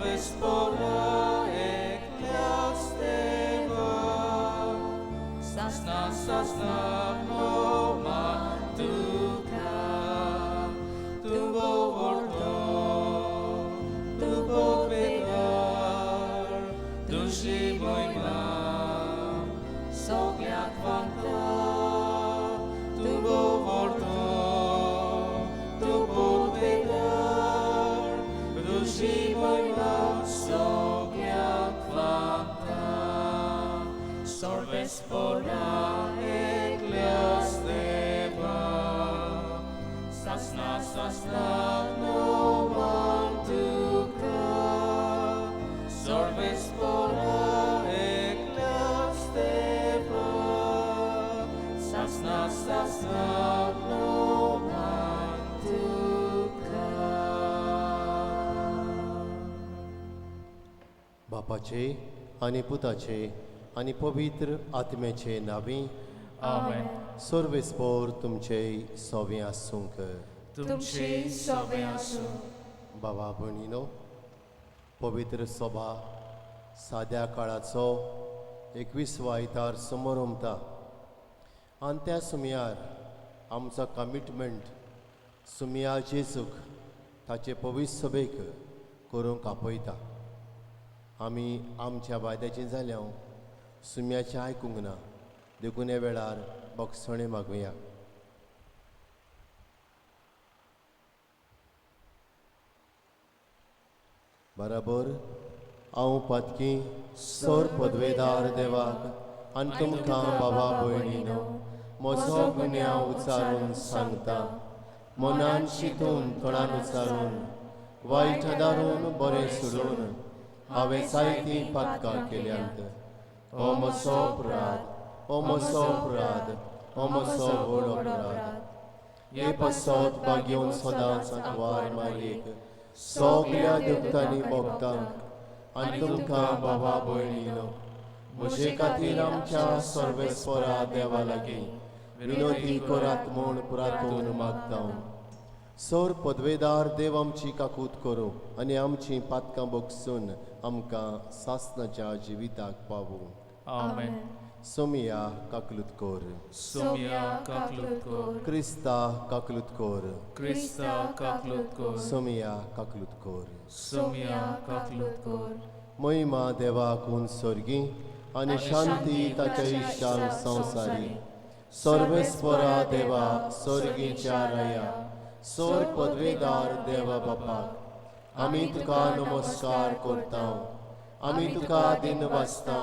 Sorvespora Ecclesias Deva, Sasna Noma Tuka, Tubo Vorto, Tubo Vedar, Duši Mojma, Soglia Kvanta, Tubo Vorto, Tubo Vedar, Duši Mojma, Soglia Kvanta, Sorvespora Ecclesias Deva, Sasna Noma Tuka, Sorvespora Ecclesias Deva, Sasna Noma Tuka. बापाचे आणि पुताचे आणि पवित्र आत्म्याचे नावी Amen. सर्वेस्पोर तुमचे सोवे आसूंक. तुमचे सवे आसूं. बाबा भयणीनो, पवित्र सभा साद्या काळाचो 21वा इतार समोर उमता आनी त्या सुमयार आमचो कमिटमेंट सुमया जेजूक ताचे पवित्र सभेक करूंक आपयता. आमी आमच्या वायद्याचें जाल्यार सुमयाचें आयकूंक ना, देखून ह्या वेळार बोगसणे मागुया. बराबर हांव पातकी सोर पदवेदार देवाक आनी तुमकां बाबा भयणीनो म्हजो गुन्यांव उचारून सांगता. मनान चिंतून तोंडान उचारून वायट दारून बरें सोडून हांवें जायतीं पातकां केल्यांत. हो म्हजो अपराध, हो म्हजो अपराध, हो म्हजो व्हड अपराध. हे पसत बागेवन सदांच वार मारयेक सगळ्या देवतांनी भोगतांक आनी तुमकां बाबा भयणीनो म्हजे खातीर आमच्या सर्वेस्परा देवा लागीं विनोदी करात म्हूण प्रार्थून मागता. सोर पदवेदार देव आमची काकूत करूं आनी आमचीं पातकां बोगसून आमकां सासणाच्या जिविताक पावूं. Amen. सोमिया काकलूत कोर. Somia kaklut kor. क्रिस्ता काकलूत कोर. Krista kaklut kor. सोमिया काकलूत कोर. Somia kaklut kor. महिमा देवाकून स्वर्गी आनी शांती ताच्या इश्टांक संवसारी. सर्वेस्परा देवा स्वर्गीच्या राया सोर पदवेदार देवा बापाक आमी तुका नमस्कार करता. आमी तुका दिन वाचता.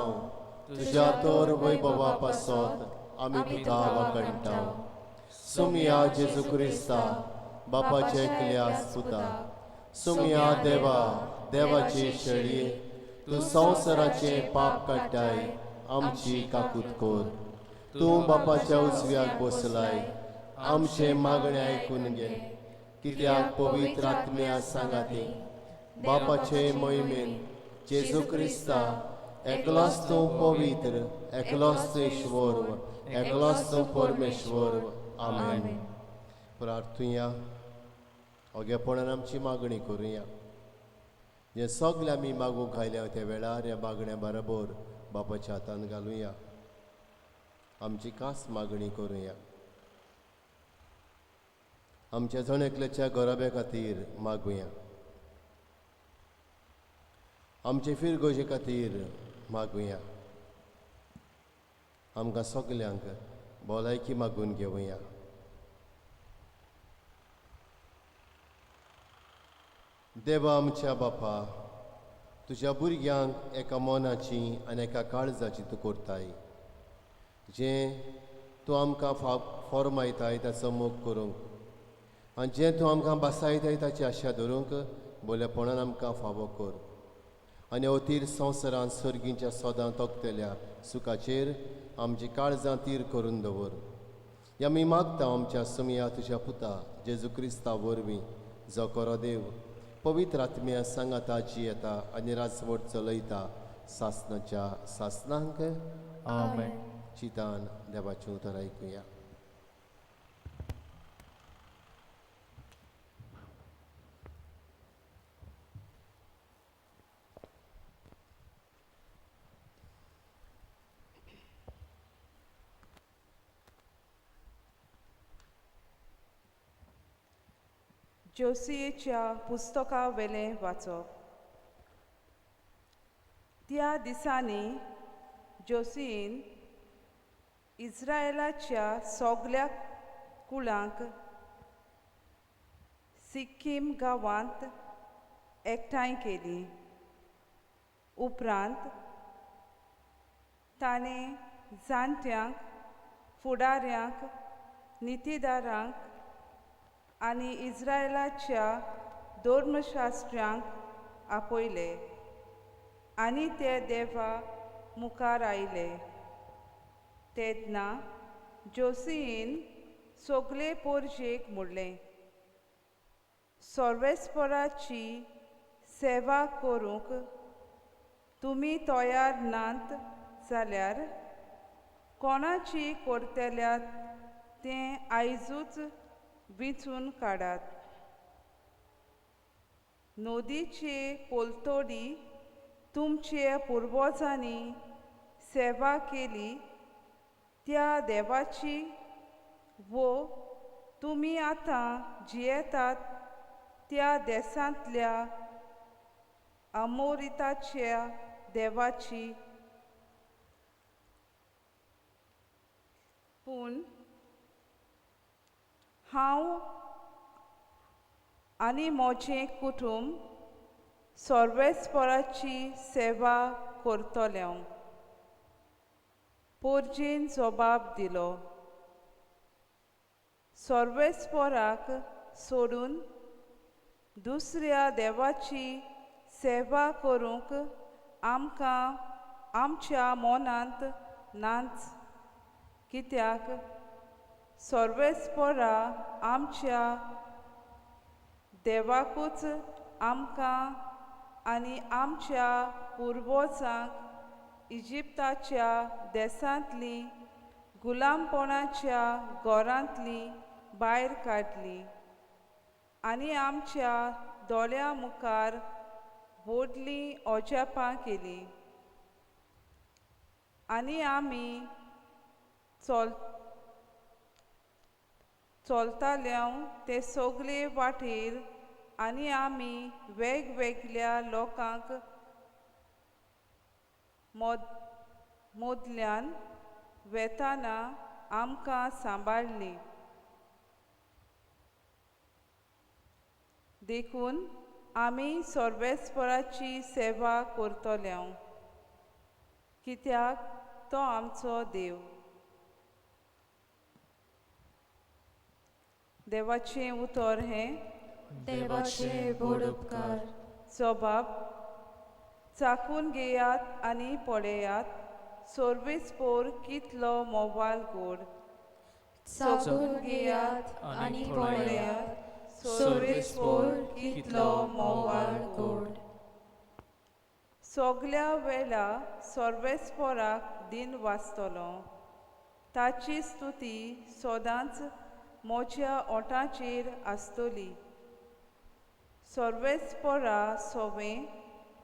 तुज्या तोर वैभवा पासत आमी तुका वखणटा. सुमया जेजू क्रिस्ता बापाचे एकल्यास पुता. सुमया देवा देवाची शेळये तूं संवसाराचे पाप काडटाय आमची काकूत कोर. तूं बापाच्या उजव्याक बसलाय आमचे मागणे आयकून घे. कित्याक पवित्र आत्म्या सांगाती बापाचे मोहिमेन जेजू क्रिस्ता एकलोच तूं पवित्र, एकलोच तूं ईश्वर, एकलोच तूं परमेश्वर. आमेन. प्रार्थुया. ओगेपणान आमची मागणी करुया. जे सगळे आमी मागूंक आयल्या त्या वेळार ह्या मागण्या बरोबर बापाच्या हातान घालुया. आमची खास मागणी करुया. आमच्या जण एकल्याच्या गरोब्या खातीर मागुया. आमचे फिरगोजे खातीर मागुया. आमकां सगल्यांक भलायकी मागून घेवया. देवा आमच्या बापा, तुज्या भुरग्यांक एका मोनाची आनी एका काळजाची तूं करताय. जें तूं आमकां फॉर्मायताय ताचो मोग करूंक आनी जें तूं आमकां बसायताय ताची आशा धरूंक बोलेपणान आमकां फावो कर. आनी अवतीर संवसारांत सर्गीच्या सोदां तोखतेल्या सुखाचेर आमची काळजां तीर करून दवर. आमी मागता आमच्या सुमया तुज्या पुता जेजू क्रिस्ता वरवीं जो खरो देव पवित्र आत्म्या सांगाता जी येता आनी राजवट चलयता सासणाच्या सासनांक. Amen. चितान देवाचें उतर आयकुया. जोसियेच्या पुस्तका वेलें वाचप. त्या दिसांनी जोसियेन इस्रायेलाच्या सगळ्या कुळांक सिक्कीम गांवांत एकठांय केली. उपरांत ताणें जाणट्यांक, फुडाऱ्यांक, नितीदारांक आनी इस्रायेलाच्या धर्मशास्त्रांक आपयले आनी ते देवा मुखार आयले. तेन्ना जोसियेन सगळे परजेक म्हणलें, सर्वेस्पराची सेवा करूंक तुमी तयार नात जाल्यार कोणाची करतल्यात तें आयजूच वेंचून काडात. नदीचे कोलतोडी तुमचे पुर्वजांनी सेवा केली त्या देवाची वो तुमी आतां जियेतात त्या देशांतल्या अमोरिताच्या देवाची. पूण हांव आनी म्हजें कुटूंब सर्वेस्पराची सेवा करतले. परजेन जबाब दिलो, सर्वेस्पराक सोडून दुसऱ्या देवाची सेवा करूंक आमकां आमच्या मनांत नाच. कित्याक सर्वेस्परा आमच्या देवाकूच आमकां आनी आमच्या पुर्वजांक इजिप्ताच्या देशांतली गुलामपणाच्या घरांतली भायर काडली आनी आमच्या दोळ्यां मुखार व्हडलीं अजापां केलीं. आनी आमी चलताल्यो ते सगळे वाटेर आनी आमी वेगवेगळ्या लोकांक मोदल्यान वेताना आमकां सांबाळली. देखून आमी सर्वेस्पराची सेवा करतले, कित्याक तो आमचो देव. देवाचें उतर हें, देवाचे व्हड उपकार. जबाब, चाखून घेयात आनी पळयात, सर्वेस्पर कितलो मोवाल गोड. चाखून घेयात आनी पळयात, सर्वेस्पर कितलो मोवाल गोड. सगळ्या वेळा सर्वेस्पराक दिन वाजतलो. ताची स्तुती सदांच म्हज्या ओंठांचेर आसतली. सर्वेस्परा सवें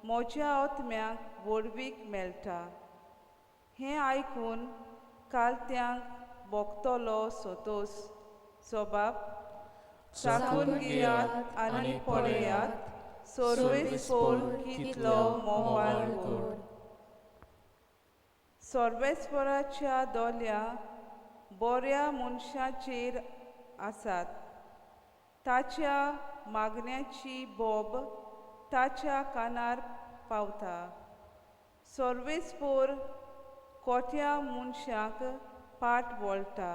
म्हज्या आत्म्याक वळवीक मेळटा. हें आयकून कालत्यांक भोगतलो सोतोस. जबाब, चाखून घेयात आनी पळयात, सर्वेस्पर कितलो मोवाल गोड. सर्वेस्पराच्या दोळ्या बऱ्या मनशाचेर आसात. ताच्या मागण्याची बोब ताच्या कानार पावता. सर्वेस्पर कोट्या मनशांक पाट वळटा.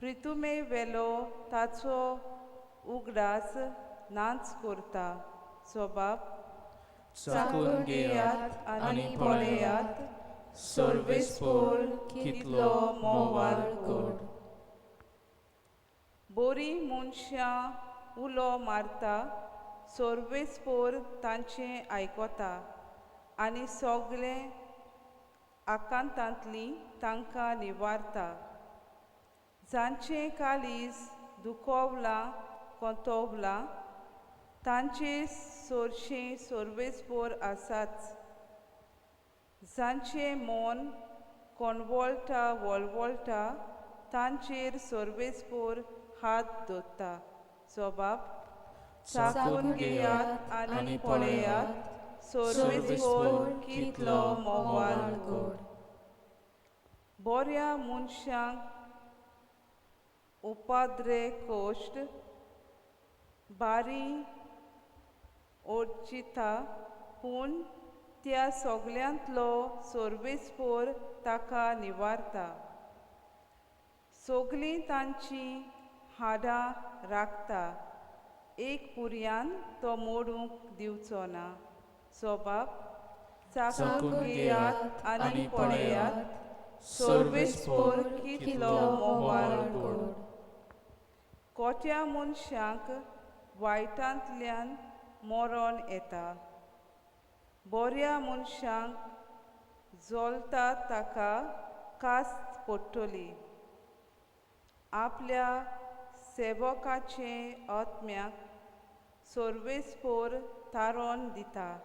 प्रितुमे वेलो ताचो उगडास नाच करता. जबाब, चाखून घेयात आनी पळयात, सर्वेस्पर कितलो मोवाल गोड. बरी मनशां उलो मारता, सर्वेस्पर तांचें आयकता आनी सगळे आकांतांतलीं तांकां निवारता. जांचें काळीज दुखोवलां कोंतोवलां, तांचेर चडशें सर्वेस्पर आसाच. जांचें मन कोणवळटा तांचेर सर्वेस्पर हात दवरता. जबाब, चाकून घेयात आनी पळयात, सोर्वेस्पोर कितलो मोवाळ गोड. बऱ्या मनशांक उपाद्रे कोश्ट बारी ओडचिता, पूण त्या सगल्यांतलो सोर्वेस्पोर ताका निवारता. सगलीं तांची हाडां राखता, एक पुर्यान तो मोडूंक दिवचो ना. सोबाब चाकून घेयात आनी पळयात, सोर्वेस्पोर कितलो मोवाळ गोड. कोट्या मनशांक वायटांतल्यान मरण येता, बऱ्या मनशांक जळटा ताका कास्त पडटली. आपल्या सेवकाचे आत्म्याक सोर्वेस्पोर तारण दिता,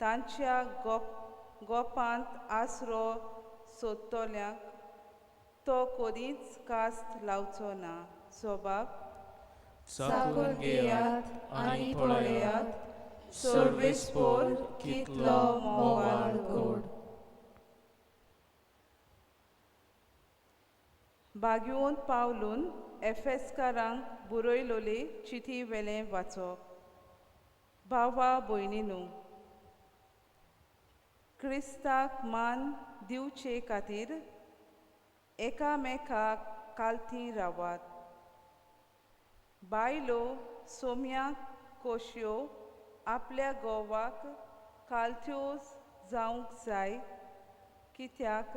तांच्या गोपांत आसरो सोदतल्यांक तो कधीच कास्त लावचो ना. सोबाब चाकून घेयात आनी पळयात, सोर्वेस्पोर कितलो मोवाळ गोड. बागयोन पावलून एफेसकारांक बरयलोली चिठी वेलें वाचप. भावा भयणींनो, क्रिस्ताक मान दिवचे खातीर एकामेकाक कालथी रावात. बायलो सोम्याक कोश्यो आपल्या घोवाक कालथ्यो जावंक जाय, कित्याक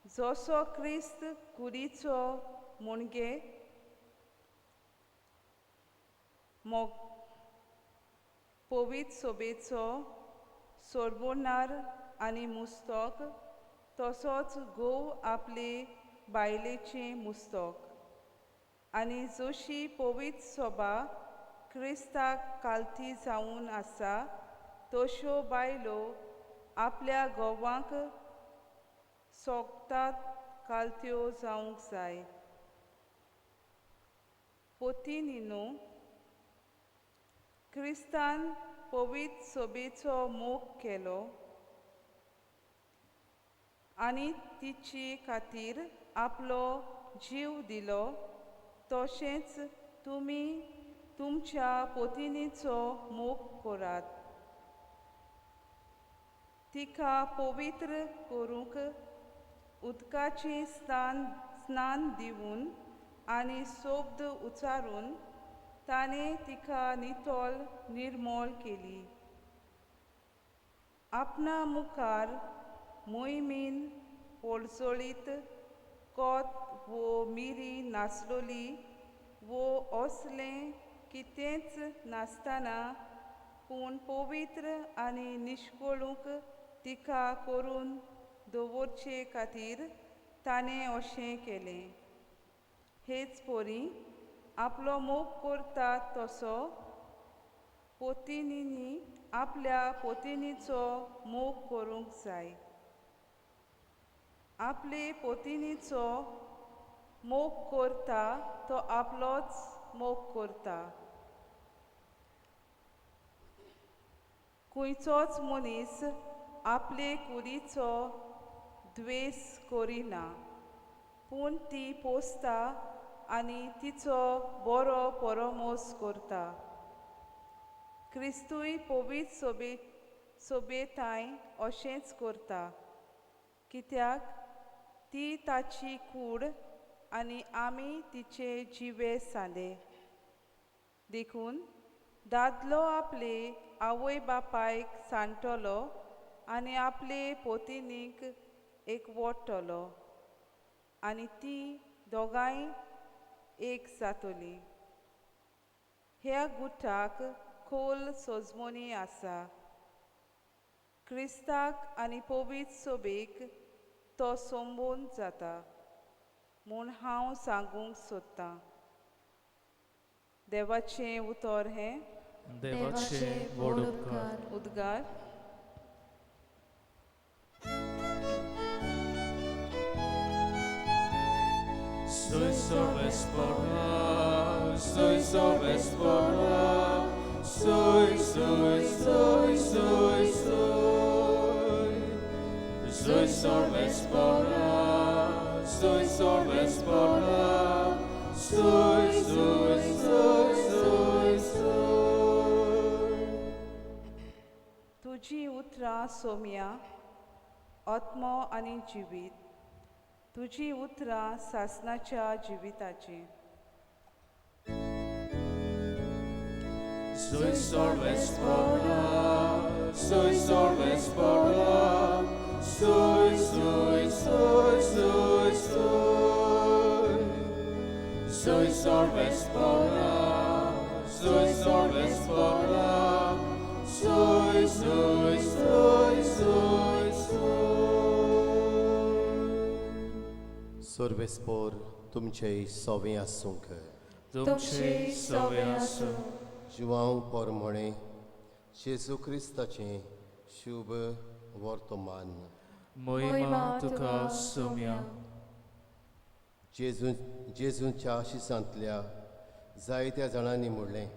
जसो क्रिस्त कुडीचो मुणगे पवित्र सोबेचो सोडबोणार आनी मुस्तक, तसोच घोव आपले बायलेचें मुस्तक. आनी जशी पवित्र सोबा क्रिस्ताक कालथी जावन आसा, तश्यो बायलो आपल्या घोवांक सोगतात कालथ्यो जावंक जाय. पोतिनीनो, क्रिस्तान पवित्र सोबेचो मोग केलो आनी तिचे खातीर आपलो जीव दिलो, तशेंच तुमी तुमच्या पोतिनीचो मोग करात. तिका पवित्र करूंक उदकाचें स्नान दिवन आनी सोबद उचारून ताणें तिका नितोल निर्मळ केली. आपणा मुखार मोहिमेन पडसळीत कोत वो मिरी नासलोली वो असलें कितेंच नासतना, पूण पवित्र आनी निश्कळूक तिका करून दवरचे खातीर ताणें अशें केलें. हेच परी आपलो मोग करता तसो पोतिनींनी आपल्या पोतिनीचो मोग करूंक जाय. आपले पोतिनीचो मोग करता तो आपलोच मोग करता. खंयचोच मनीस आपले कुडीचो द्वेस करिना, पूण ती पोसता आनी तिचो बरो परमोस करता. क्रिस्तूय पवित्र सोबेताय अशेंच करता, कित्याक ती ताची कूड आनी आमी तिचे जिवे सांदे. देखून दादलो आपले आवय बापायक सांडटलो आनी आपले पोतिनीक एकवटतलो, आनी ती दोगांय एक जातली. ह्या गुठाक खोल सोजमोनी आसा. क्रिस्ताक आनी पवित्र सोबेक तो संबोध जाता म्हूण हांव सांगूंक सोदतां. देवाचें उतर हें. देवाचे व्हड उपकार. उद्गार. Soy Sorbespora, salves Bora, sui salves Bora, sui, sui, sui, sui, sui. तुझी उतरां सोम्या आत्मो आनी जिवीत, तुझी उतरां सासणाच्या जिविताची. Sui salves Bora, sui salves Bora, sui, sui, sui, sui, sui. Sui salves Bora, sui salves Bora, sui, sui, sui, sui, sui. सोर्वेस्पोर तुमचे सोवे आसूंक. तुमचे सवे आसूं. जिवांव पोरमोणे जेजू क्रिस्ताचें शुभ वर्तमान. मोहिमा तुका सोम्या. जेजूच्या शिसांतल्या जायत्या जाणांनी म्हणलें,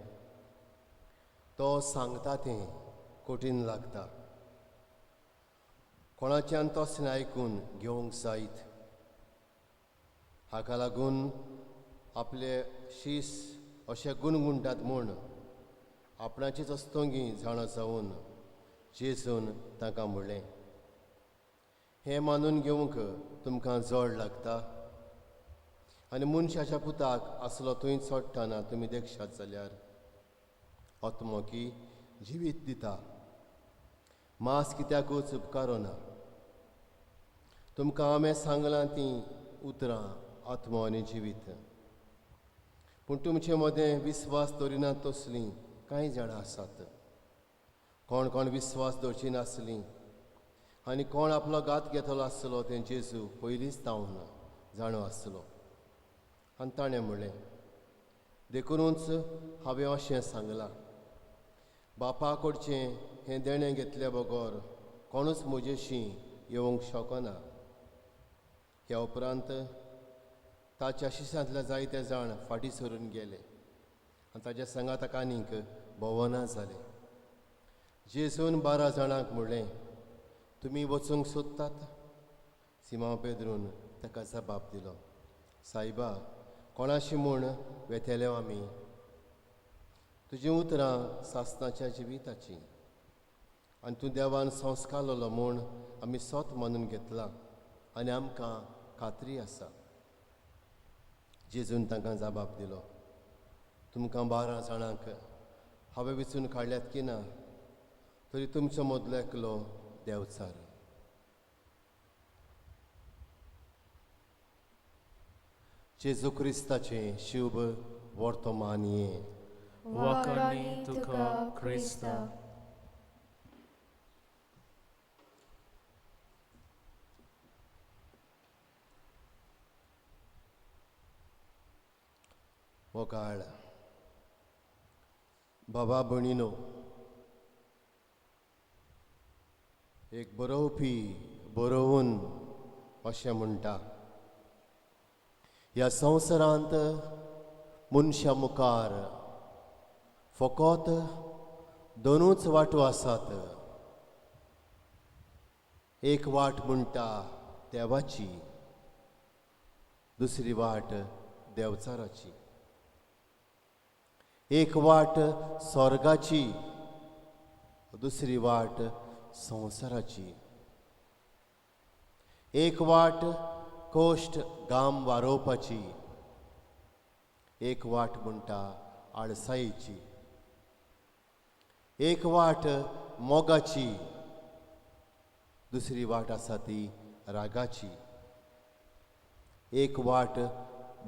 तो सांगता तें कठीण लागता. कोणाच्यान तोसलें आयकून घेवंक जायत. हाका लागून आपले शीस अशें गुणगुणटात म्हूण आपणाचीच अस्तोंगी जाणा जावन जेजून ताका म्हणलें, हें मानून घेवंक तुमकां जड लागता. आनी मनशाच्या पुताक आसलो थंय चडटाना तुमी देखशात जाल्यार आत्मो की जिवीत दिता. मास कित्याकूच उपकारोना. तुमकां हांवें सांगलां तीं उतरां आत्मो आनी जिवीत. पूण तुमचे मदें विस्वास दवरिनात तसलीं कांय जाणां आसात. कोण कोण विस्वास दवरची नासलीं आनी कोण आपलो घात घेतलो आसलो तें जेजू पयलींच तावन जाणो आसलो. आनी ताणें म्हणलें, देखूनच हांवें अशें सांगलां, बापा कडचें हें देणें घेतल्या बगोर कोणूच म्हजेशी येवंक शकना. ह्या उपरांत ताच्या शिसांतले जायते जाण फाटीं सरून गेले आनी ताच्या सांगात आनीक भोवना जालें. जेजून 12 जाणांक म्हणलें, तुमी वचूंक सोदतात? सिमोन पेद्रून ताका जबाब दिलो, सायबा, कोणाशी म्हूण वेतेले आमी? तुजीं उतरां सासणाच्या जिविताचीं आनी तूं देवान संस्कारलो म्हूण आमी सोत मानून घेतलां आनी आमकां खात्री आसा. जेजून तांकां जबाब दिलो, तुमकां 12 जाणांक हांवें वेंचून काडल्यात की ना, तरी तुमचो मदलो एकलो देंवचार. जेजू क्रिस्ताचें शुभ वर्तमान हें. वखणी तुका क्रिस्ता. वकाळ बाबा भणिनो, एक बरोवपी बरोवन अशें म्हणटा, ह्या संवसारांत मनशा मुखार फकत 2च वाटो आसात. एक वाट म्हणटा देवाची, दुसरी वाट देवचाराची. एक वाट स्वर्गाची, दुसरी वाट संवसाराची. एक वाट कोश्ट गाम वारोवपाची, एक वाट म्हणटा आळसायेची. एक वाट मोगाची, दुसरी वाट आसा ती रागाची. एक वाट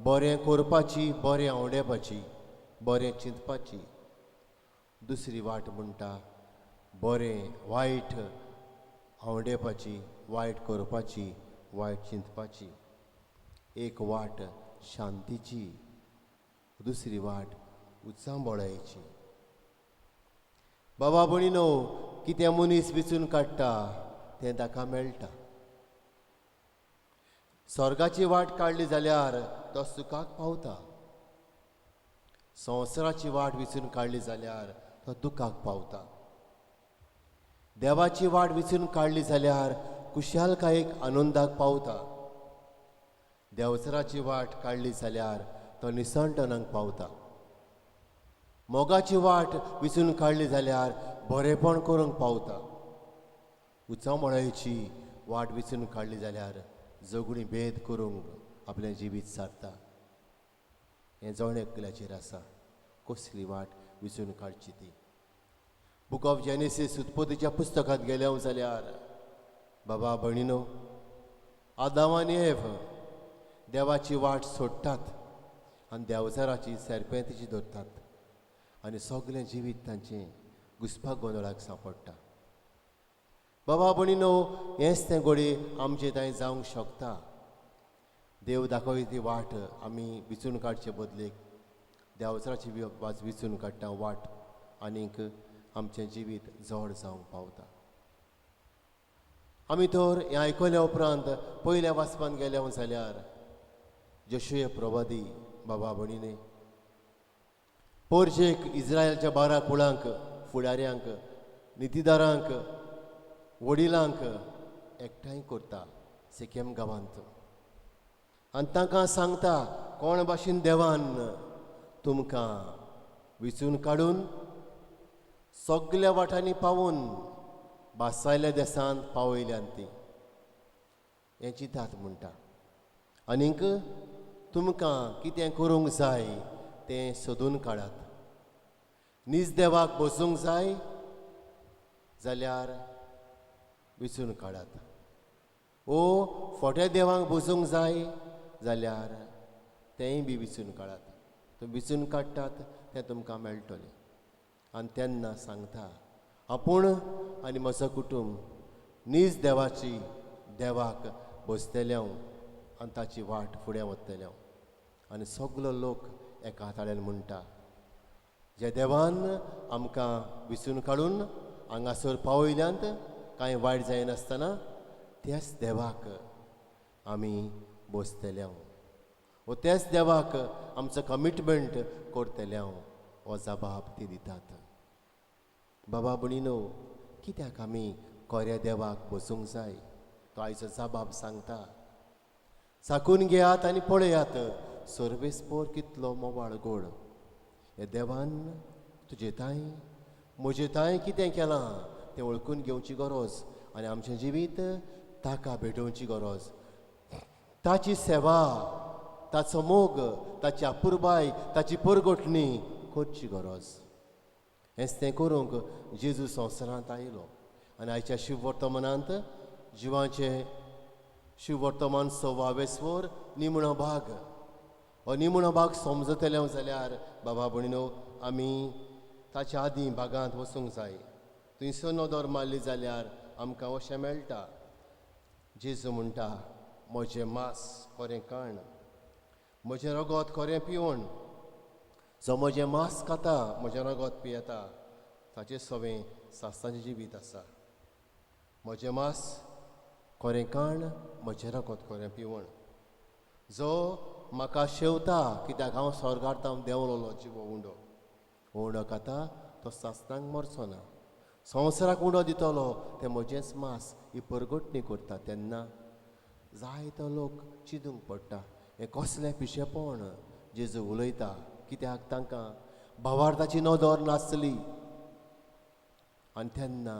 बरें करपाची, बरें आवडेपाची, बरें चिंतपाची. दुसरी वाट म्हणटा बरें वायट आवडेपाची, वायट करपाची, वायट चिंतपाची. एक वाट शांतीची, दुसरी वाट उत्सांबळायेची. बाबा भणिनो, कितें मनीस वेंचून काडटा तें ताका मेळटा. स्वर्गाची वाट काडली जाल्यार तो सुखाक पावता. संवसाराची वाट वेंचून काडली जाल्यार तो दुखाक पावता. देवाची वाट वेंचून काडली जाल्यार खुशालकायेक आनंदाक पावता. देंवचाराची वाट काडली जाल्यार तो निसणटणांक पावता. मोगाची वाट विचून काडली जाल्यार बरेपण करूंक पावता. उचामळायेची वाट विचून काडली जाल्यार जगणी भेद करूंक आपलें जिवीत सारता. हें जणेकल्याचेर आसा कसली वाट विचून काडची ती. बूक ऑफ जेनेसीस उत्पत्तीच्या पुस्तकांत गेले जाल्यार बाबा भयणीनो, आदाम आनी एव देवाची वाट सोडटात आनी देवचाराची सेरपेंतीची धरतात आनी सगळें जिवीत तांचें घुसपाक गोंदळाक सांपडटा. बाबा भयणीनो, हेंच तें घोडी आमचे थंय जावंक शकता. देव दाखय ती वाट आमी विचून काडचे बदलेक देवचाराची वाट विचून काडटा वाट आनीक आमचें जिवीत जड जावंक पावता. आमी तर हें आयकल्या उपरांत पयल्या वाचपान गेले जाल्यार जोशुआ प्रवादी बाबा भयणीने पोरशेक इस्रायलच्या 12 कुळांक, फुडाऱ्यांक, नितीदारांक, वडिलांक एकठांय करता सिकेम गांवांत आनी तांकां सांगता कोण भाशेन देवान तुमकां विचून काडून सगल्या वाटांनी पावून बासायल्या देसांत पावयल्यान ती हें चिंतात म्हणटा. आनीक तुमकां कितें करूंक जाय तें सोदून काडात. नीज देवाक बसूंक जाय जाल्यार विचून काडात. ओ फोट्या देवाक बसूंक जाय जाल्यार तेंय बी विचून काडात. तुमी विचून काडटात तें तुमकां मेळटलें. आनी तेन्ना सांगता आपूण आनी म्हजो कुटूंब नीज देवाची देवाक बसतले आनी ताची वाट फुडें वतले. आनी सगलो लोक एका हाताळ्यान म्हणटा जे देवान आमकां विचून काडून हांगासर पावयल्यांत कांय वायट जायनासतना त्याच देवाक आमी बसतले वो त्याच देवाक आमचो कमिटमेंट करतले हो जबाब ती दितात. बाबा भयणीनो, कित्याक आमी कोऱ्या देवाक बसूंक जाय तो आयचो जबाब सांगता. चाकून घेयात आनी पळयात सर्वेस्पोर कितलो मोवाळ गोड. हे देवान तुजे ताय म्हजे ताय कितें केलां तें वळखून घेवची गरज आनी आमचें जिवीत ताका भेटोवची गरज. ताची सेवा, ताचो मोग, ताची आपुरबाय, ताची परगोटणी करची गरज. हेंच तें करूंक जेजू संवसारांत आयलो आनी आयच्या शिव वर्तमानांत जिवांचे शिव वर्तमान 6वें स्वर निमणो भाग. हो निमणो भाग समजतले जाल्यार बाबा भयणीनो आमी ताच्या आदीं भागांत वचूंक जाय. थंयसर नदर मारली जाल्यार आमकां अशें मेळटा. जेजू म्हणटा म्हजें मांस खरें काण, म्हजें रगत खरें पिवण. जो म्हजें मांस खाता, म्हजें रगत पियेता ताचें सवें सासणाचें जिवीत आसा. म्हजें मांस खरें काण, म्हजें रगत खरें पिवण. जो म्हाका शेवता कित्याक हांव स्वर्गांत देंवलोलो जिवो उंडो उंडो खाता तो सासणांक मरचो ना. संवसाराक उंडो दितलो तें म्हजेंच मांस ही परगोटणी करता. तेन्ना जायतो लोक चिंतूंक पडटा हें कसलें पिशेपण जेजू उलयता. कित्याक तांकां भावार्थाची नदर नासली आनी तेन्ना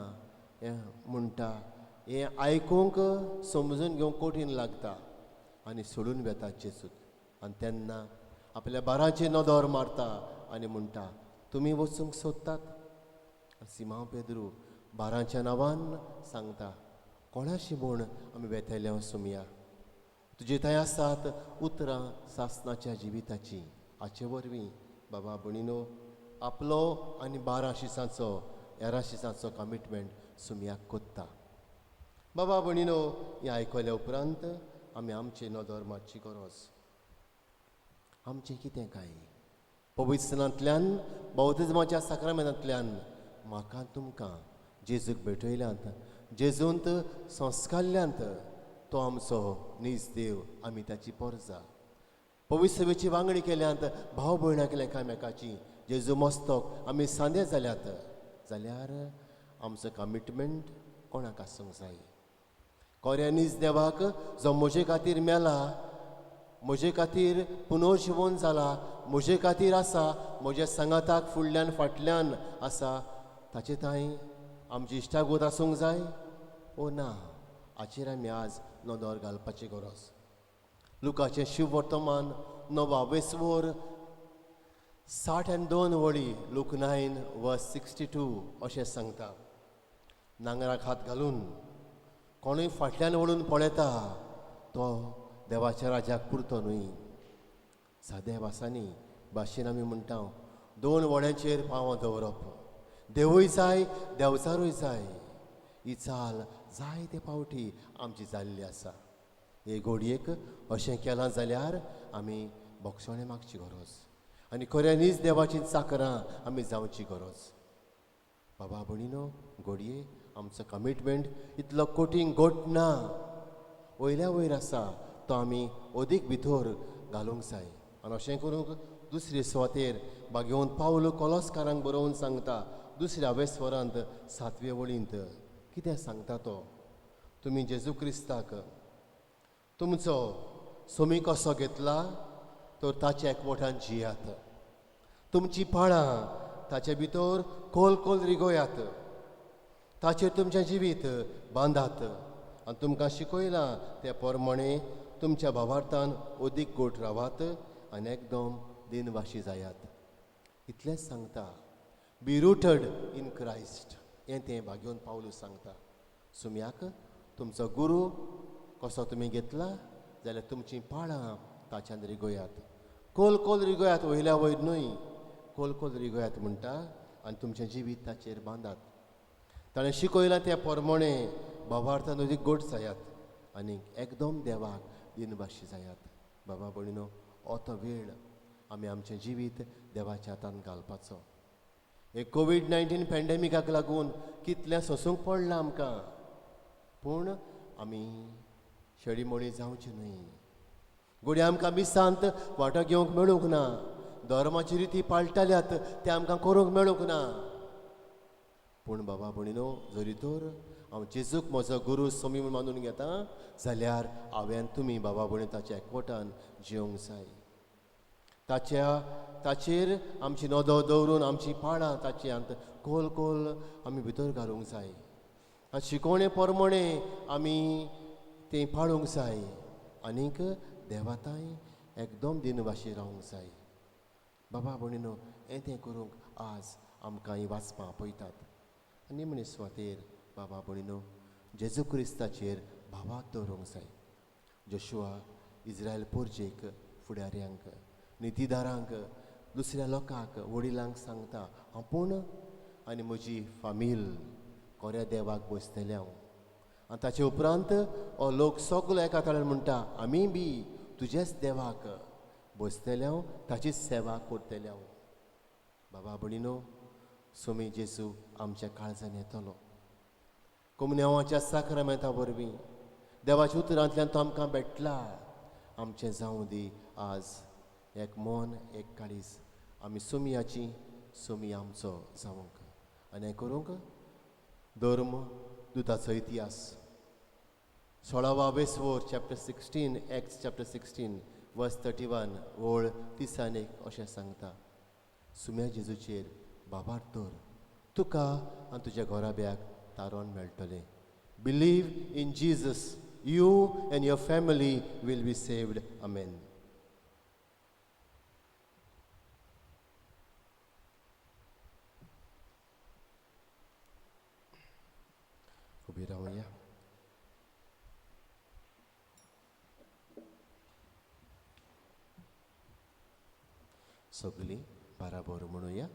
हें म्हणटा हें आयकूंक समजून घेवंक कठीण लागता आनी सोडून वेता जेजूक. आनी तेन्ना आपल्या बारांची नदर मारता आनी म्हणटा तुमी वचूंक सोदतात. सिमांव पेद्रू बारांच्या नांवान सांगता कोणाशी म्हूण आमी वेतेले सुमया. तुजे थंय आसात उतरां सासणाच्या जिविताची. हाचे वरवीं बाबा भयणीनो आपलो आनी 12 शिसांचो 11 शिसांचो कमिटमेंट सुमयाक कोत्ता. बाबा भयणीनो, हें आयकल्या उपरांत आमी आमची नदर मारची गरज. आमचें कितें काय पवित्रस्थानांतल्यान बौद्धिजमाच्या साक्रामेंतांतल्यान म्हाका तुमकां जेजूक भेटयल्यांत, जेजूंत संस्कारल्यांत तो आमचो नीज देव, आमी ताची परजा. पवित्र सेवेची वांगडी केल्यांत भाव भयणांक एकामेकाची जेजू मस्तक आमी सांदे जाल्यार आमचो कमिटमेंट कोणाक आसूंक जाय. खऱ्यांनीच देवाक जो म्हजे खातीर मेला, म्हजे खातीर पुनर्जीवन जाला, म्हजे खातीर आसा, म्हज्या सांगाताक फुडल्यान फाटल्यान आसा, ताचे थंय आमची इश्टागोत आसूंक जाय ओ ना, हाचेर आमी आज नदर घालपाची गरज. लुकाचें शिव वर्तमान 9 62 वळी लूक 9:62 अशें सांगता. नांगराक हात घालून कोणूय फाटल्यान वळून पळयता तो देवाच्या राजाक पुरतो न्हय. साद्या भाशेन आमी म्हणटा 2 वड्यांचेर पांवां दवरप. देवूय जाय, देंवचारूय जाय. ही चाल जायते फावटी आमची जाल्ली आसा. हे घोडयेक अशें केलां जाल्यार आमी बोगसोणें मागची गरज आनी खऱ्यांनीच देवाची चाकरां आमी जावची गरज. बाबा भणीनो, घोडये आमचो कमिटमेंट इतलो कोटींग घोट ना, वयल्या वयर आसा, तो आमी अदीक भितर घालूंक जाय. आनी अशें करूंक दुसरे सुवातेर बागेवन पावल कोलोस्कारांक बरोवन सांगता 2 स्वरांत 7 वळींत कितें सांगता तो. तुमी जेजू क्रिस्ताक तुमचो सोमी कसो घेतला तर ताच्या एकवटान जियात. तुमची पाळां ताचे भितर खोल खोल रिगोयात. ताचेर तुमचें जिवीत बांदात. आनी तुमकां शिकयलां ते प्रमाणे तुमच्या भावार्थान अदीक गोट रावात आनी एकदम दिनवाशी जायात. इतलेंच सांगता. बी रुटेड इन क्रायस्ट हें तें भाग्योन पावलू सांगता. सुम्याक तुमचो गुरू कसो तुमी घेतला जाल्यार तुमची पाळां ताच्यान रिगोयात. खोल खोल रिगोयात, वयल्या वयर न्हय, खोल खोल रिगोयात म्हणटा आनी तुमचें जिवीत ताचेर बांदात. ताणें शिकयलां त्या प्रमाणे भावार्थान अदीक गोट जायात आनी एकदम देवाक दिनवाशी जायात. बाबा भणीनो, हो तो वेळ आमी आमचें जिवीत देवाच्या हातान घालपाचो. हे कोविड-19 पॅन्डेमिकाक लागून कितलें सोंसूंक पडलां आमकां, पूण आमी शेळीमोळी जावची न्हय. घोडी आमकां मिसांत वांटो घेवंक मेळूंक ना. धर्माची रिती पाळटाल्यात ते आमकां करूंक मेळूंक ना. पूण बाबा भणीनो, जरी तर हांव जेजूक म्हजो गुरू सोमी मानून घेता जाल्यार हांवें तुमी बाबा भणी ताच्या एकवटान जिवंक जाय. ताचेर आमची नदर दवरून आमची पाळां ताचे अंत खोल खोल आमी भितर घालूंक जाय. शिकोवणे प्रमाणे आमी तें पाळूंक जाय आनीक देवाताय एकदम दिनवाशी रावंक जाय. बाबा भणीनो, हें तें करूंक आज आमकां ही वाचपां पळयतात. आनी निमणे सुवातेर बाबा भणीनो, जेजू क्रिस्ताचेर भावात दवरूंक जाय. जोशुआ इज्रायल पोरजेक, फुडाऱ्यांक, नितीदारांक, दुसऱ्या लोकांक, वडिलांक सांगता, आपूण आनी म्हजी फामील खऱ्या देवाक बसतले हांव. आनी ताचे उपरांत हो लोक सगलो एका ताळेन म्हणटा, आमी बी तुजेच देवाक बसतले हांव, ताचीच सेवा करतले हांव. बाबा भणीनो, सोमी जेजू आमच्या काळजान येतलो. कोमनेवाच्या साक्रामेंता वरवीं देवाच्या उतरांतल्यान तो आमकां भेटला. आमचें जावं दी आज एक मन, एक काळीज आमी सोमियाची, सोमी आमचो जावंक. आनी हें करूंक धर्म दुताचो इतिहास 16 चॅप्टर 16 एक्ट्स चॅप्टर 16 वर्स 31 ओळ 30 अशें सांगता. सुम्या जेजूचेर बाबार दवर, तुका आनी तुज्या घोराब्याक तारण मेळटलें. Believe in Jesus, you and your family will be saved. आमेन. उबी रावया. सगळीं बाराबर म्हणुया.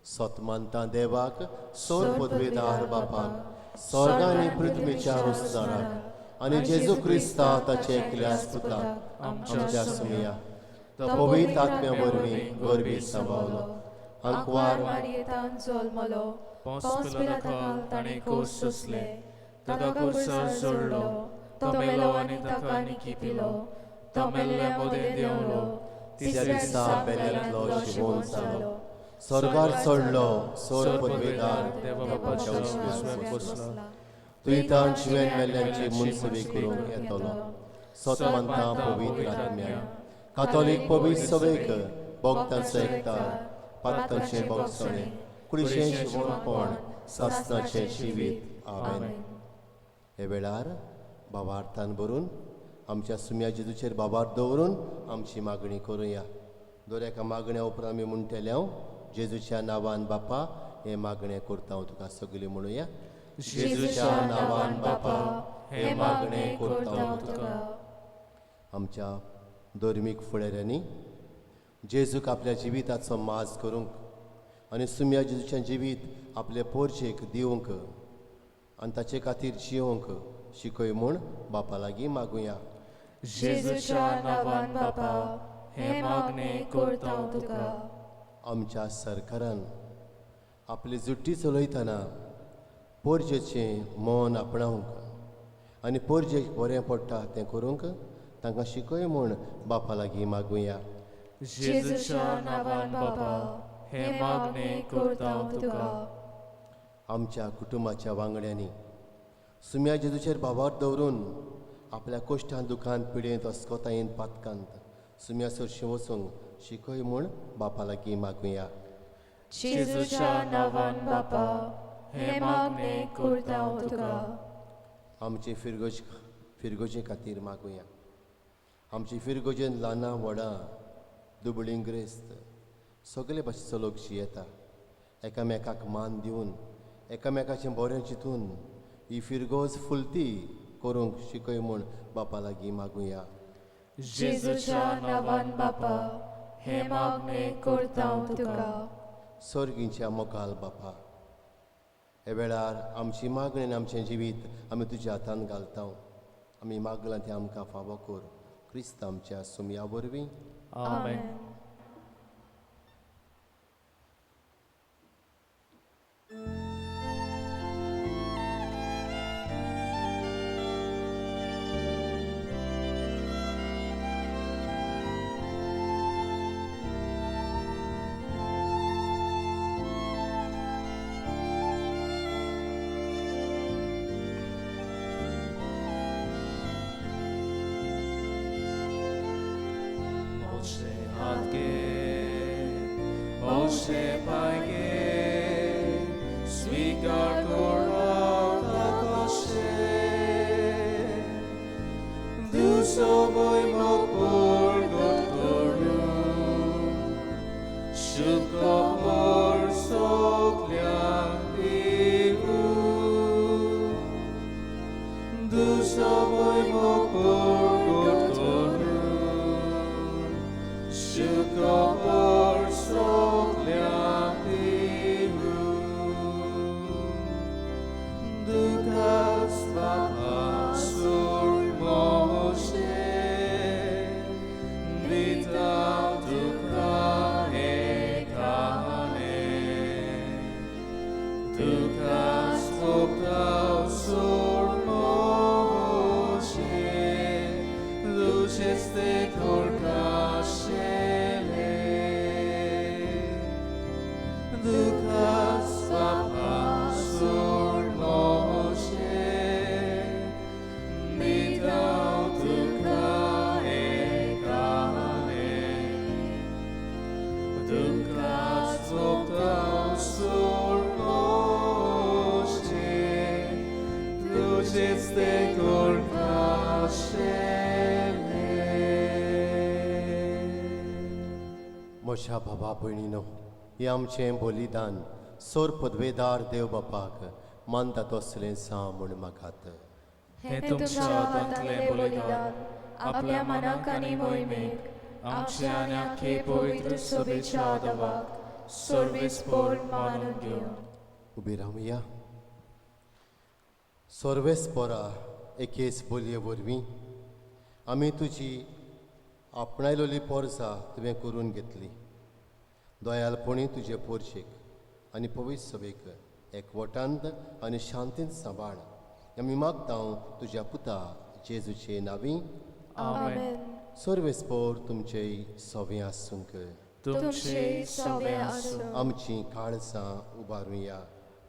सतमानता देवाक, सोर पदवेदार बापाक, स्वर्गानी पृथ्वीच्या रुस्ताराक आनी जेजू क्रिस्ता ताचे एकल्या पुताक आमच्या सुमया तो पवित्र आत्म्या वरवीं गरबी सांबावलो. अंकवार मारयेंतान जल्मलो, पोंस पिलाताका ताणें कोस सोंसले, ताका कुर्सार जोडलो, तो मेलो आनी ताका निकी पिलो, तो मेल्ल्या मोदें देंवलो, तिसऱ्या दिसा बेल्यांतलो शिवोन जालो. स्वर्गार चडलो, सोर पदवेदार देवा बापाच्या उजव्याक बसला. तुवें ताण जिवें मेल्ल्यांची मुनसुबी करूंक येतलो सतमंतां पवित्र आत्म्या कातोलीक पवित्र सभेक भक्तांचो एकठांय पातकांचें भोगसणें कुडीचें शिवणपण सासणाचें जिवीत आमेन. हे वेळार भावार्थान भरून आमच्या सुम्या जेजूचेर बाबार दवरून आमची मागणी करुया. दर एका मागण्या उपरांत आमी म्हणटले हांव जेजूच्या नांवान बापा हे मागणें करता हांव तुका सगळीं म्हणुया. जेजूच्या नांवान बापा हे मागणें करता हांव तुका. आमच्या धर्मीक फुडाऱ्यांनी जेजूक आपल्या जिविताचो माज करूंक आनी सुम्या जेजूचें जिवीत आपले पोरचेक दिवंक आनी ताचे खातीर जिवंक शिकय म्हूण बापा लागीं मागुया. जेजूच्या नांवान बापा हे मागणें करता हांव तुका. आमच्या सरकारान आपली जुट्टी चलयतना पोरजेचें मन आपणावंक आनी पोरजेक बरें पडटा तें करूंक तांकां शिकय म्हूण बापा लागीं मागुया. जेजूच्या नांवान बापा हे मागणें करता हांव तुका. आमच्या कुटुंबाच्या वांगड्यांनी सुम्या जेजूचेर बाबार दवरून आपल्या कोश्टांत दुखांत पिडेंत अस्कोतायेंत पातकांत सुम्या सरशी वचूंक शिकय म्हूण बापा लागीं मागुया. जेजूच्या नांवान बापा हे मागणें करता हांव तुका. आमचे फिरगोजे खातीर मागुया. आमची फिरगोजेन ल्हानां व्हडां दुबळीं ग्रेस्त सगळे भाशेचो लोक जियेता एकामेकाक मान दिवन एकामेकाचें बरें चिंतून ही फिरगोज फुलती करूंक शिकय म्हूण बापा लागीं मागुया. जेजूच्या नांवान बापा हे मागणें करता हांव तुका. सर्गींच्या मोगाल बापा हे वेळार आमची मागणी आनी आमचें जिवीत आमी तुज्या हातांत घालता. आमी मागलां तें आमकां फावो कर क्रिस्त आमच्या सुमया वरवीं. आमेन. Moshe paige svikar korata koshe du soboy mokor gotoru shukopor sokliang divu du soboy mokor gotoru shukopor sokliang divu dukas bapa sur Moshe bitaw duka ekane dukas bitaw sur Moshe luces de korkashele dukas bapa sur Moshe bitaw duka ekane dukas bitaw sur Moshe luces de korkashele. म्हज्या भावा भयणीनो हें आमचें बलिदान सोर पदवेदार देव बापाक मानतात असलें सा म्हूण मागात. हे तुमच्या हातांतलें बलिदान आपल्या मनाक आनी मोहिमेक आमचे आनी आख्खे पवित्र सभेच्या आदवाक सर्वेस्पोर मानून घेवन उबी रावया. सर्वेस्पोरा एकेच बोलये वरवीं आमी तुजी आपणायलोली पोरसां तुवें करून घेतली. दयाळपणी तुजे पोरशेक आनी पवित्र सभेक एकवटांत आनी शांतीन सांबाळ आमी मागता तुज्या पुता जेजूचे नांवीं. आमेन. सर्वेस्पोर तुमचे सवे आसूंक. तुमचे सवे आसूं. आमची काळजां उबारुया.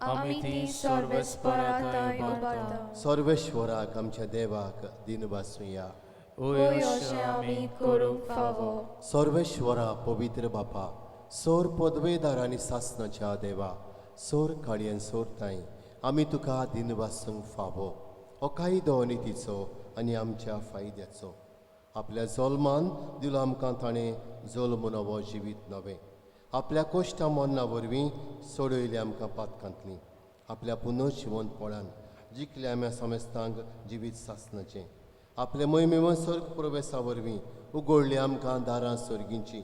आमी ती सर्वेस्पराताय उबारता सर्वेश्वराक आमच्या देवाक दिन वासूया. ओय अशें आमी करूंक फावो सर्वेश्वरा पवित्र बापा, सोर पदवेदार आनी सासणाच्या देवा, सोर काळयेन सोरताय आमी तुका दिन वासूंक फावो. हो कायदो नितीचो आनी आमच्या फायद्याचो. आपल्या जल्मान दिलो आमकां ताणें जल्म नवो जिवीत नवें. आपल्या कोश्टा मन्ना वरवीं सोडयली आमकां पातकांतलीं. आपल्या पुनर्जिवंतपणान जिखले आम्या समेस्तांक जिवीत सासणाचें. आपले मोहिमेवन स्वर्ग प्रवेशा वरवीं उगडली आमकां दारां सर्गींची.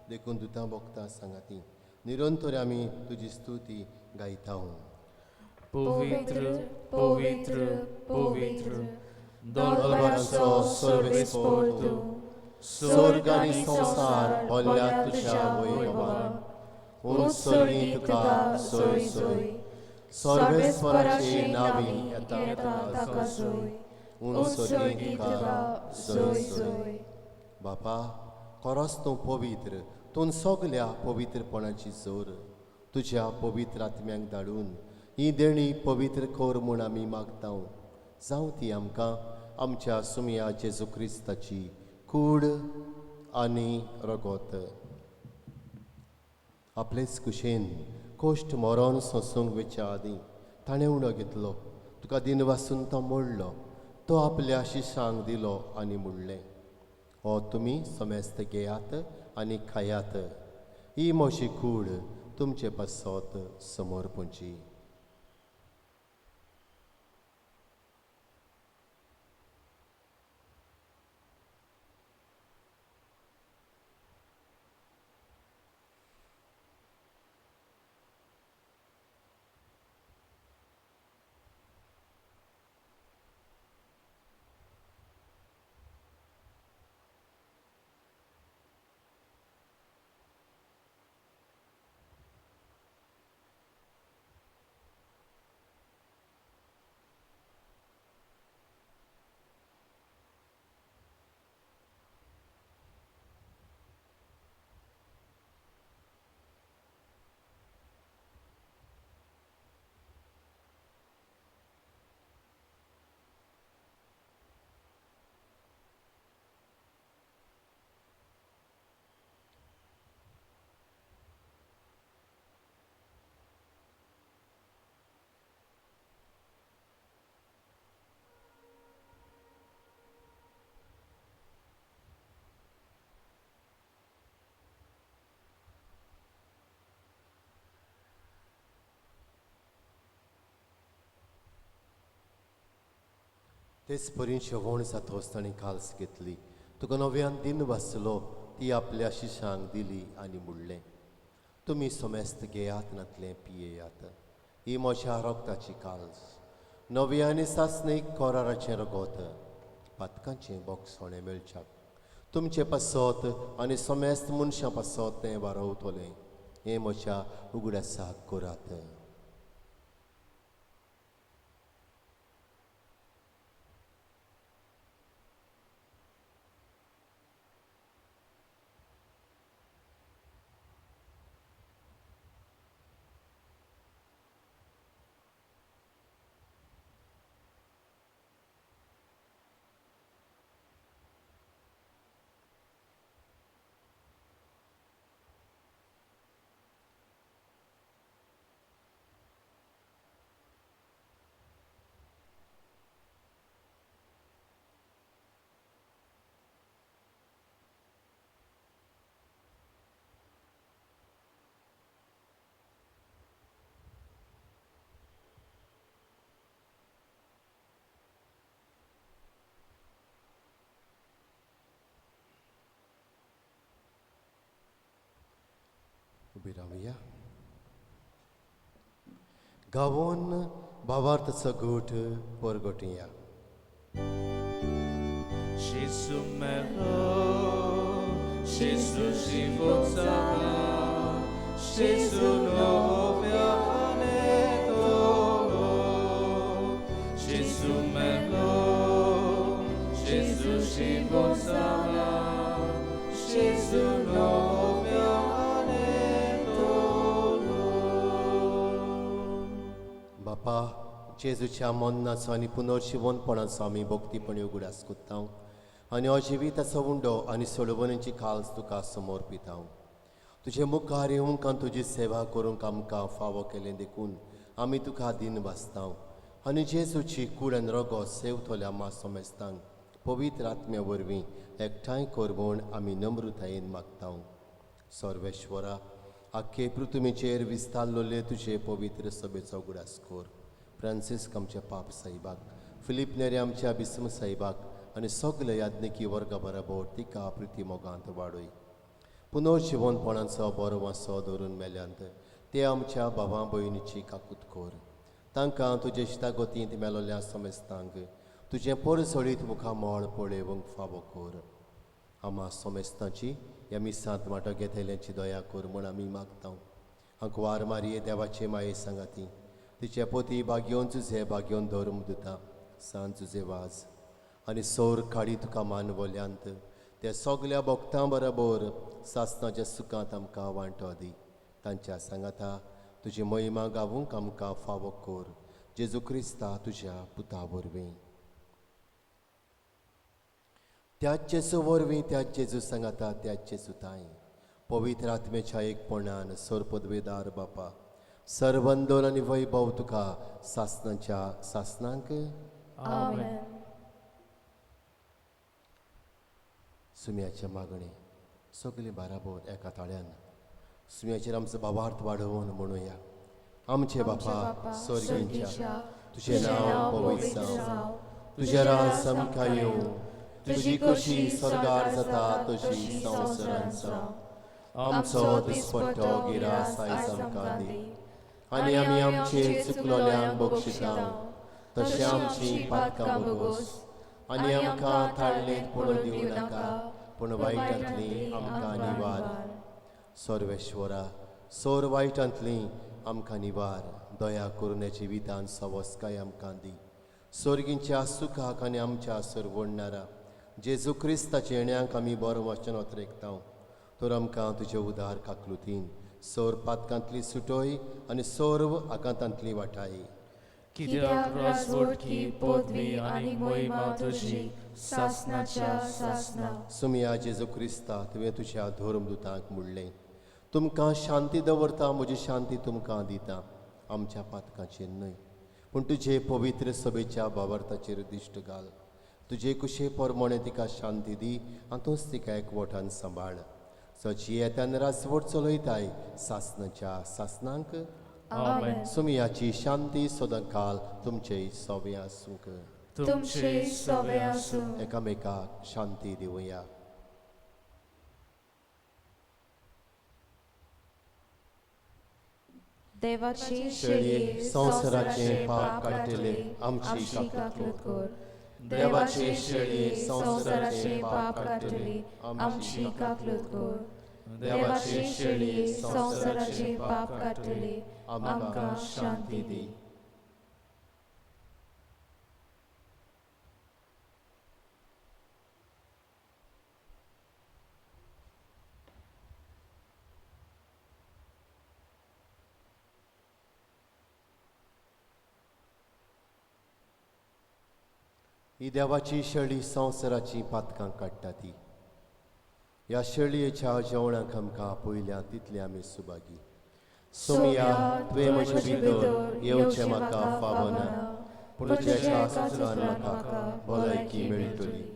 देखून दुतां भोगतां सांगाती निरंतर आमी तुजी स्तुती गायता. पवित्र पवित्र पवित्र दळबराचो सर्वेस्पर तूं, स्वर्ग आनी संसार भरल्या तुज्या वैभवान. उत्सर्गी तुका सोय सोय, सर्वेस्पराची नावी येता ताका सोय. उत्सर्गी तुका सोय सोय. बापा, खरोच तूं पवित्र. तूं सगल्या पवित्रपणाची जोर. तुज्या पवित्र आत्म्याक धाडून ही देणी पवित्र कर म्हूण आमी मागता. जावं ती आमकां आमच्या सुमया जेजू क्रिस्ताची कूड आनी रगत. आपलेच कुशेन कोश्ट मरण सोंसूंक वेच्या आदीं ताणें उणो घेतलो. तुका दिन वासून तो मोडलो. तो आपल्या शिशांक दिलो आनी मुडलें. हो तुमी समेस्त घेयात आनी खायात. ही म्हजी कूड तुमचे पासत समोर पोंची. तेच परीन शेवण जातोच ताणें काल्स घेतली. तुका नव्यान दिन वाचलो ती आपल्या शिशांक दिली आनी मुडलें. तुमी समेस्त घेयात नातलें पियेयात. ही म्हज्या रोगताची काल्स, नव्यानी सासणीक कोराराचें रगत, पातकांचें बोगसोणें मेळच्याक तुमचे पासत आनी समेस्त मनशां पासत तें वारवतलें. हें म्हज्या उगडासाक करात. उबी रावया. गावोन भावार्थाचो गोठ परगटुया. Jésus meurt, Jésus života, Jésus novianeto, Jésus meurt, Jésus života, Jésus novianeto. बापा जेजूच्या मन्नाचो आनी पुनर्शिवनपणाचो आमी भक्तीपणी उगडास कोत्तांव आनी हो जिविताचो उंडो आनी सोडवणीची खाल्स तुका समर्पितांव. तुजे मुखार येवंक तुजी सेवा करूंक आमकां फावो केलें देखून आमी तुका दिन भासतांव आनी जेजूची कूड आनी रगो सेवतोल्या मासो मेस्तांक पवित्र आत्म्या वरवीं एकठांय कर म्हूण आमी नम्रतायेन मागतांव. सर्वेश्वरा आख्खे पृथ्वीचेर विस्तारलोले तुजे पवित्र सभेचो उगडास कर. फ्रांसीस आमच्या पाप साहिबाक, फिलीप नेरे आमच्या बिस्म साहिबाक आनी सगळे याज्ञिकी वर्गा बरोबर तिका प्रिती मोगांत वाडय. पुनर्जिवनपणाचो बरो वासो धरून मेल्यांत ते आमच्या भावां भयणीची काकूत कर. तांकां तुजे इश्टागतींत मेलोल्या सोमेस्तांक तुजें परसळीत मुखामोळ पळोवंक फावो कर. आमा सोमेस्तांची ह्या मिसांत वांटो घेतल्यांची दया कर म्हूण आमी मागतांव. अंकवार मारये देवाचे माये सांगाती तिचे पोती भाग्योन तुजे भाग्योन धर्म दिता सांज तुजे वाज आनी सोर काडी तुका मानवल्यांत ते सगल्या भक्तां बरोबर सासणाच्या सुखांत आमकां वांटो दी. तांच्या सांगाता तुजी महिमा गावूंक आमकां फावो कर. जेजू क्रिस्ता तुज्या पुता वरवीं. त्याच जेजू वरवीं त्याच जेजू सांगाता त्याच जेजू ताई पवित्र आत्मेच्या एकपणान सोर पदवेदार बापा सर्वंदोल आनी वैभव तुका सासणाच्या सासणांक आमेन. सुम्याचे मागणे सगळी बाराबोर एका ताळ्यान सुम्याचेर आमचो भावार्थ वाडोवन म्हणुया. आमचे बापा स्वर्गींच्या तुझे नांव पवित्र जावं, तुझे राज आमकां येवं, तुजी कशी स्वर्गार जाता तशी संवसारांत जावं. आमचो दिसपट्टो गिरास आयज आमकां दी आनी आमी आमचे चुकलोल्यांक बक्षितांव तशें आमची पातकां बगोस आनी आमकां थाळणेंत पडूं दिवं नाका पूण वायटांतली आमकां निवार. सर्वेश्वरा सोर वायटांतली आमकां निवार. दया करून जिवितान सवस्काय आमकां दी. स्वर्गींच्या सुखाक आनी आमच्या सरवडणारा जेजू क्रिस्ताचे येण्याक आमी बरो वचन वतरेकतांव तर आमकां तुजे उदार काकलुतीन सोर पातकांतली सुटोय आनी सोर्व आकांतांतली वाटाय. कित्याक राजवटकी पदवी आनी महिमा तुजी सासणाच्या सासणा. सुमया जेजू क्रिस्ता तुवें तुज्या धर्मदुतांक म्हणलें तुमकां शांती दवरता म्हजी शांती तुमकां दिता. आमच्या पातकांचेर न्हय पूण तुजे पवित्र सभेच्या भावार्थाचेर दिश्ट घाल. तुजे कुशे परमणे तिका शांती दी आनी तूंच तिका एकवटान सांबाळ. सची येतान राजवट चलयताय सासणाच्या सासणांक आमेन. सुमयाची शांती सदांकाल तुमचे सोबे आसूंक. तुमचे सोबे आसूं. एकामेकाक शांती दिवया. देवाची शेळये संवसाराचे पाप काडटले आमची काकूत कर. देवाचे शेळये संवसाराचे पाप काडटले आमची काकलूत कर. देवाचे शेळये संवसाराचे पाप काडटले आमकां शांती दी. ही देवाची शेळी संवसाराची पातकां काडटा ती. ह्या शेळयेच्या जेवणाक आमकां पयल्या तितले आमी सुभागी. सोमया तुवें म्हजे भितर येवचें म्हाका फावो ना पूण तुज्या सुत्रान म्हाका भलायकी मेळटली.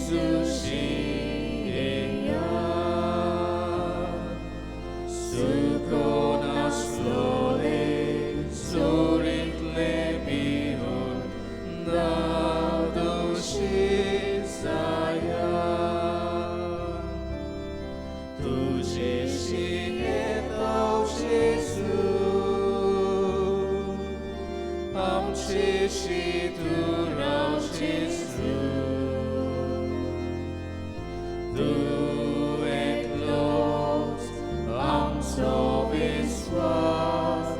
Jezusi eia, sukon aslole, surit lebion, dadoshi saya. Tu Jeshi etau Jesu, am Jeshi tu rau Jesu. Tu et los, am so viswas,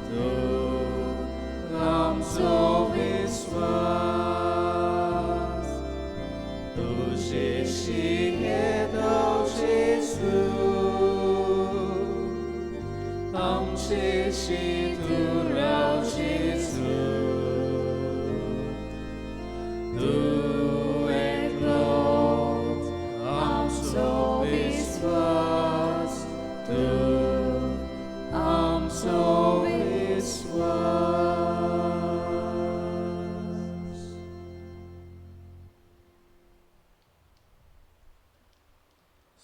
tu am so viswas. Tu Jeshi etau Jesu, am Jeshi tu rau Jesu. Tu et los, am so viswas, tu am so viswas.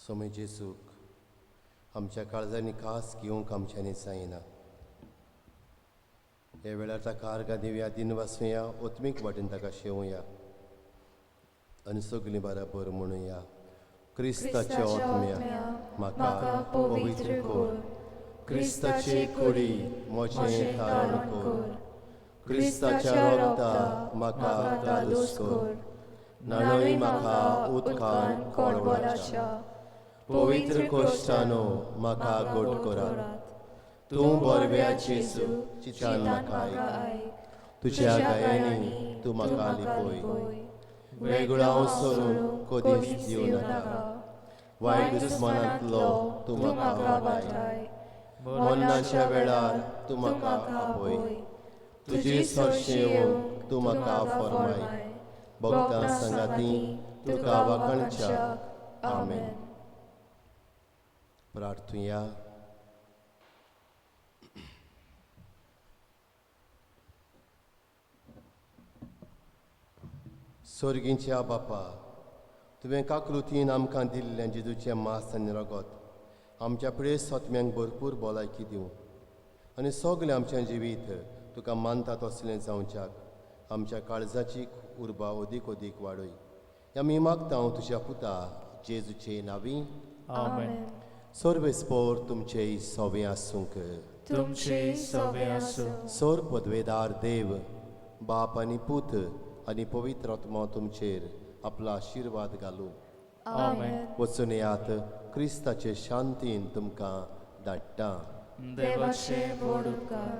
सोमे जेसूक आमच्या काळजांनी खास घेवंक आमच्यांनी जायना. हे वेळार ताका आर्गां दिवया, दिन वाचूया, ओत्मीक वाटेन ताका शेवया आनी सगळीं बराबर म्हणुया. क्रिस्ताच्या ओतम्या म्हाका पवित्र कर, क्रिस्ताचे कुडी म्हजें तारण कर, क्रिस्ताच्या रोगता म्हाका धादोस कर, नाणय म्हाका उदकान कळवळाच्या, पवित्र कोश्टानो म्हाका गोड करात. तूं बरव्या जेजू चितान म्हाका आयक, तुज्या गायांनी तूं म्हाका लिपय. वेगळाव सोडून कधीच दिवं नाका, वायट दुस्मानांतलो तूं म्हाका वाटाय. मरणाच्या वेळार तूं म्हाका आपय, तुजी सरशें येवंक तूं म्हाका फरमाय. भक्तां संगाती तुका वाखणच्याक. आमेन. प्रार्थुया. स्वर्गींच्या बापा, तुवें काकलुतीन आमकां दिल्लें जेजूचें मांस आनी रगत आमच्या पिळे सोतम्यांक भरपूर भलायकी दिवं आनी सगलें आमचें जिवीत तुका मानता तसलें जावच्याक आमच्या काळजाची उर्बा ओदीक ओदीक वाडय. आमी मागता तुज्या पुता जेजूचे नांवी. आमेन. सर्वेस्पोर तुमचे सोवें आसूंक. तुमचे सवे आसूं. सोर पदवेदार देव, बाप आनी पूत आनी पवित्र आत्मा तुमचेर आपलो आशिर्वाद घालूं. आमेन. वचून येयात, क्रिस्ताचे शांतीन तुमकां धाडटा. देवाचे व्हड उपकार.